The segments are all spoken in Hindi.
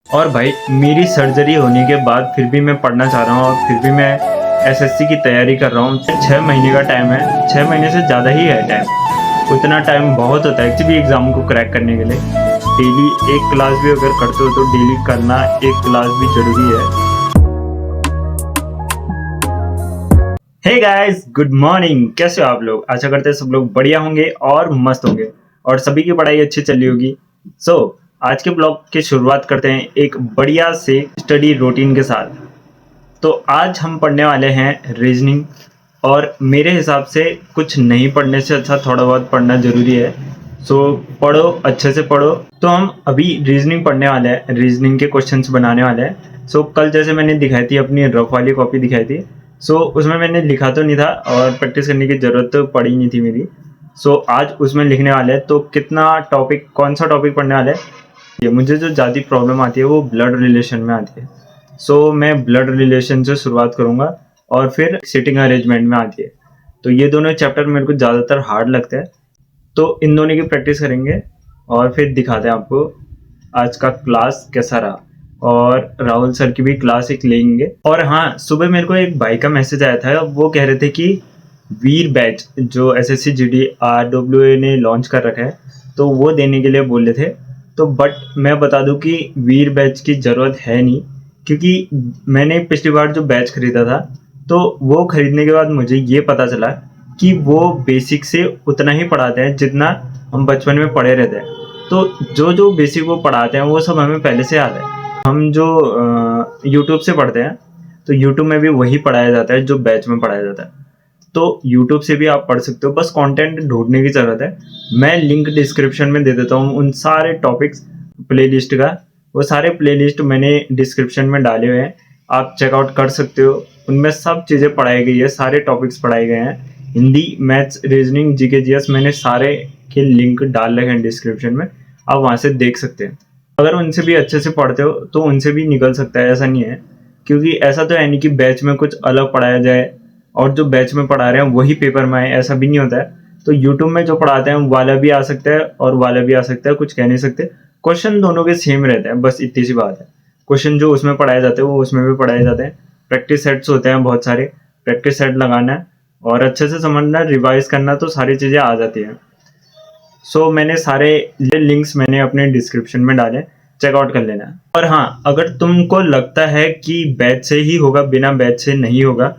और भाई मेरी सर्जरी होने के बाद फिर भी मैं पढ़ना चाह रहा हूँ और फिर भी मैं एसएससी की तैयारी कर रहा हूँ। 6 महीने का टाइम है, 6 महीने से ज़्यादा ही है टाइम। उतना टाइम बहुत होता है किसी भी एग्ज़ाम को क्रैक करने के लिए। डेली एक क्लास भी अगर करते हो तो डेली करना एक क्लास भी ज़रूरी है। Hey guys, good morning. कैसे हो आप लोग? आशा करते हैं सब लोग बढ़िया होंगे और मस्त होंगे और सभी की पढ़ाई अच्छी चल रही होगी। आज के ब्लॉग की शुरुआत करते हैं एक बढ़िया से स्टडी रूटीन के साथ। तो आज हम पढ़ने वाले हैं रीजनिंग, और मेरे हिसाब से कुछ नहीं पढ़ने से अच्छा थोड़ा बहुत पढ़ना ज़रूरी है। पढ़ो, अच्छे से पढ़ो। तो हम अभी रीजनिंग पढ़ने वाले हैं, रीजनिंग के क्वेश्चंस बनाने वाले हैं। कल जैसे मैंने दिखाई थी अपनी रफ वाली कॉपी दिखाई थी। उसमें मैंने लिखा तो नहीं था और प्रैक्टिस करने की ज़रूरत तो पड़ी नहीं थी मेरी। आज उसमें लिखने वाले हैं। तो कितना टॉपिक, कौन सा टॉपिक पढ़ने वाले हैं? ये मुझे जो ज़्यादा प्रॉब्लम आती है वो ब्लड रिलेशन में आती है। मैं ब्लड रिलेशन से शुरुआत करूंगा और फिर सिटिंग अरेंजमेंट में आती है। तो ये दोनों चैप्टर मेरे को ज़्यादातर हार्ड लगते हैं। तो इन दोनों की प्रैक्टिस करेंगे और फिर दिखाते हैं आपको आज का क्लास कैसा रहा। और राहुल सर की भी क्लास एक लेंगे। और हाँ, सुबह मेरे को एक भाई का मैसेज आया था, वो कह रहे थे कि वीर बैच जो एसएससी जीडी आरडब्ल्यूए ने लॉन्च कर रखा है तो वो देने के लिए बोले थे। तो बट मैं बता दूं कि वीर बैच की ज़रूरत है नहीं, क्योंकि मैंने पिछली बार जो बैच खरीदा था तो वो खरीदने के बाद मुझे ये पता चला कि वो बेसिक से उतना ही पढ़ाते हैं जितना हम बचपन में पढ़े रहते हैं। तो जो जो बेसिक वो पढ़ाते हैं वो सब हमें पहले से याद है। हम जो यूट्यूब से पढ़ते हैं तो यूट्यूब में भी वही पढ़ाया जाता है जो बैच में पढ़ाया जाता है। तो यूट्यूब से भी आप पढ़ सकते हो, बस कंटेंट ढूंढने की ज़रूरत है। मैं लिंक डिस्क्रिप्शन में दे देता हूँ उन सारे टॉपिक्स प्लेलिस्ट का। वो सारे प्लेलिस्ट मैंने डिस्क्रिप्शन में डाले हुए हैं, आप चेकआउट कर सकते हो। उनमें सब चीज़ें पढ़ाई गई है, सारे टॉपिक्स पढ़ाए गए हैं। Hindi, maths, reasoning, GK, GS, मैंने सारे के लिंक डाल रखे हैं डिस्क्रिप्शन में, आप वहाँ से देख सकते हैं। अगर उनसे भी अच्छे से पढ़ते हो तो उनसे भी निकल सकता है, ऐसा नहीं है। क्योंकि ऐसा तो है नहीं कि बैच में कुछ अलग पढ़ाया जाए और जो बैच में पढ़ा रहे हैं वही पेपर में आए, ऐसा भी नहीं होता है। तो यूट्यूब में जो पढ़ाते हैं वाला भी आ सकता है और वाला भी आ सकता है, कुछ कह नहीं सकते। क्वेश्चन दोनों के सेम रहते हैं, बस इतनी सी बात है। क्वेश्चन जो उसमें पढ़ाए जाते हैं वो उसमें भी पढ़ाए जाते हैं। प्रैक्टिस सेट्स होते हैं बहुत सारे, प्रैक्टिस सेट लगाना है और अच्छे से समझना, रिवाइज करना, तो सारी चीज़ें आ जाती हैं। मैंने सारे लिंक्स मैंने अपने डिस्क्रिप्शन में डाले, चेकआउट कर लेना। और हाँ, अगर तुमको लगता है कि बैच से ही होगा, बिना बैच से नहीं होगा,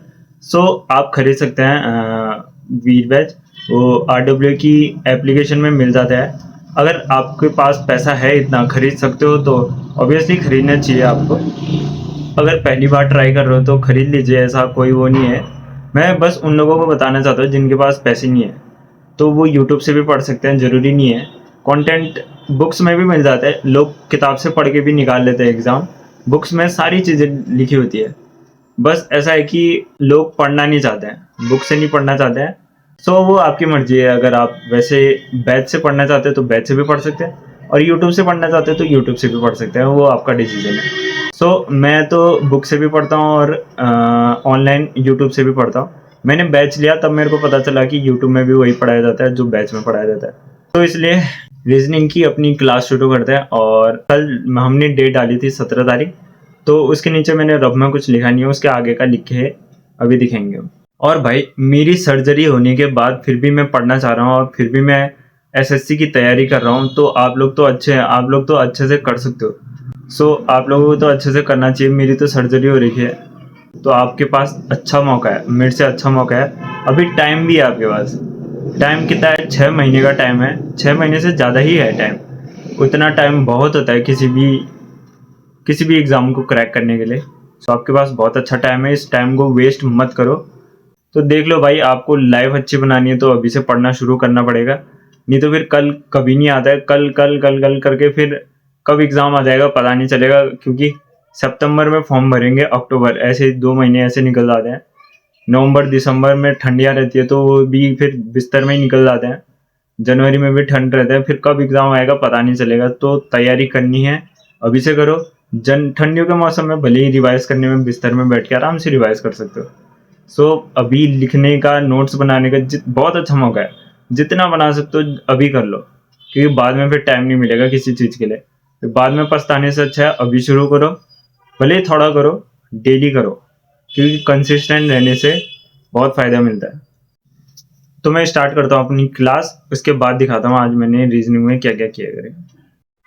आप खरीद सकते हैं वीर बैच। वो आरडब्ल्यू की एप्लीकेशन में मिल जाता है। अगर आपके पास पैसा है, इतना खरीद सकते हो तो ऑब्वियसली खरीदना चाहिए आपको। अगर पहली बार ट्राई कर रहे हो तो खरीद लीजिए, ऐसा कोई वो नहीं है। मैं बस उन लोगों को बताना चाहता हूँ जिनके पास पैसे नहीं है, तो वो यूट्यूब से भी पढ़ सकते हैं, ज़रूरी नहीं है। कंटेंट बुक्स में भी मिल जाता है, लोग किताब से पढ़ के भी निकाल लेते हैं एग्ज़ाम। बुक्स में सारी चीज़ें लिखी होती है। बस ऐसा है कि लोग पढ़ना नहीं चाहते हैं, बुक से नहीं पढ़ना चाहते हैं। वो आपकी मर्जी है। अगर आप वैसे बैच से पढ़ना चाहते हैं तो बैच से भी पढ़ सकते हैं, और यूट्यूब से पढ़ना चाहते हैं तो यूट्यूब से भी पढ़ सकते हैं, वो आपका डिसीजन है। मैं तो बुक से भी पढ़ता हूँ और ऑनलाइन यूट्यूब से भी पढ़ता हूँ। मैंने बैच लिया तब मेरे को पता चला कि यूट्यूब में भी वही पढ़ाया जाता है जो बैच में पढ़ाया जाता है। तो इसलिए रीजनिंग की अपनी क्लास शुरू करते हैं। और कल हमने डेट डाली थी 17 तारीख, तो उसके नीचे मैंने रफ में कुछ लिखा नहीं है, उसके आगे का लिखे है, अभी दिखेंगे। और भाई मेरी सर्जरी होने के बाद फिर भी मैं पढ़ना चाह रहा हूँ और फिर भी मैं एसएससी की तैयारी कर रहा हूँ। तो आप लोग तो अच्छे हैं, आप लोग तो अच्छे से कर सकते हो। आप लोगों को तो अच्छे से करना चाहिए। मेरी तो सर्जरी हो रही है तो आपके पास अच्छा मौका है, मेरे से अच्छा मौका है। अभी टाइम भी है आपके पास। टाइम कितना है? 6 महीने का टाइम है, 6 महीने से ज़्यादा ही है टाइम। उतना टाइम बहुत होता है किसी भी एग्ज़ाम को क्रैक करने के लिए। आपके पास बहुत अच्छा टाइम है, इस टाइम को वेस्ट मत करो। तो देख लो भाई, आपको लाइफ अच्छी बनानी है तो अभी से पढ़ना शुरू करना पड़ेगा, नहीं तो फिर कल कभी नहीं आता है। कल कल कल कल करके फिर कब एग्ज़ाम आ जाएगा पता नहीं चलेगा, क्योंकि सितंबर में फॉर्म भरेंगे, अक्टूबर, ऐसे 2 महीने ऐसे निकल जाते हैं। नवंबर दिसंबर में ठंडियाँ रहती है तो वो भी फिर बिस्तर में ही निकल जाते हैं। जनवरी में भी ठंड रहता है, फिर कब एग्ज़ाम आएगा पता नहीं चलेगा। तो तैयारी करनी है, अभी से करो। ठंडियों के मौसम में भले ही रिवाइज करने में बिस्तर में बैठ के आराम से रिवाइज कर सकते हो। अभी लिखने का, नोट्स बनाने का बहुत अच्छा मौका है। जितना बना सकते हो अभी कर लो, क्योंकि बाद में फिर टाइम नहीं मिलेगा किसी चीज़ के लिए। तो बाद में पछताने से अच्छा है अभी शुरू करो, भले ही थोड़ा करो, डेली करो, क्योंकि कंसिस्टेंट रहने से बहुत फ़ायदा मिलता है। तो मैं स्टार्ट करता हूँ अपनी क्लास, उसके बाद दिखाता हूँ आज मैंने रीजनिंग में क्या क्या किया करें।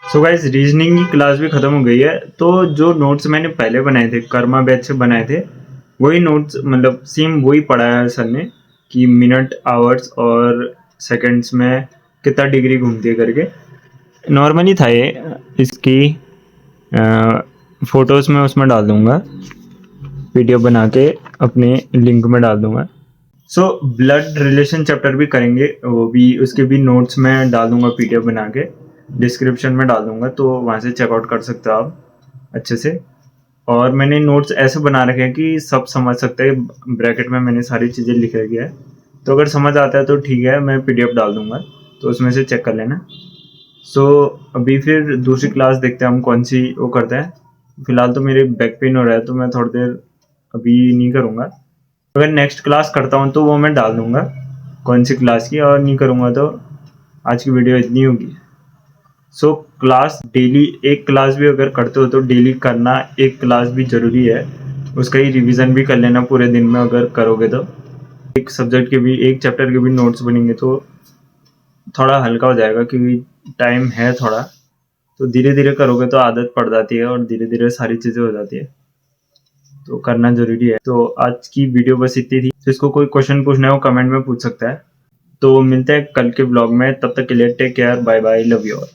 सो गाइस, रीजनिंग की क्लास भी ख़त्म हो गई है। तो जो नोट्स मैंने पहले बनाए थे, कर्मा बैच से बनाए थे, वही नोट्स मतलब सेम वही पढ़ाया है सर ने कि मिनट, आवर्स और सेकंड्स में कितना डिग्री घूमती है करके। नॉर्मली था ये, इसकी फ़ोटोज़ में उसमें डाल दूँगा, पीडीएफ बना के अपने लिंक में डाल दूँगा। सो ब्लड रिलेशन चैप्टर भी करेंगे, वो भी उसके भी नोट्स में डाल दूँगा पीडीएफ बना के, डिस्क्रिप्शन में डाल दूँगा, तो वहाँ से चेकआउट कर सकते हो आप अच्छे से। और मैंने नोट्स ऐसे बना रखे हैं कि सब समझ सकते हैं, ब्रैकेट में मैंने सारी चीज़ें लिख रखी है, तो अगर समझ आता है तो ठीक है, मैं पीडीएफ डाल दूँगा, तो उसमें से चेक कर लेना। सो अभी फिर दूसरी क्लास देखते हैं हम कौन सी वो करते हैं। फिलहाल तो मेरे बैक पेन हो रहा है, तो मैं थोड़ी देर अभी नहीं करूँगा। अगर नेक्स्ट क्लास करता हूँ तो वो मैं डाल दूँगा कौन सी क्लास की, और नहीं करूँगा तो आज की वीडियो इतनी होगी। सो क्लास डेली, एक क्लास भी अगर करते हो तो डेली करना, एक क्लास भी ज़रूरी है, उसका ही रिवीजन भी कर लेना पूरे दिन में अगर करोगे तो। एक सब्जेक्ट के भी, एक चैप्टर के भी नोट्स बनेंगे तो थोड़ा हल्का हो जाएगा, क्योंकि टाइम है थोड़ा, तो धीरे धीरे करोगे तो आदत पड़ जाती है और धीरे धीरे सारी चीज़ें हो जाती है, तो करना ज़रूरी है। तो आज की वीडियो बस इतनी थी। जिसको कोई क्वेश्चन पूछना है वो कमेंट में पूछ सकता है। तो मिलते हैं कल के ब्लॉग में, तब तक के लिए take care, bye bye, love you all.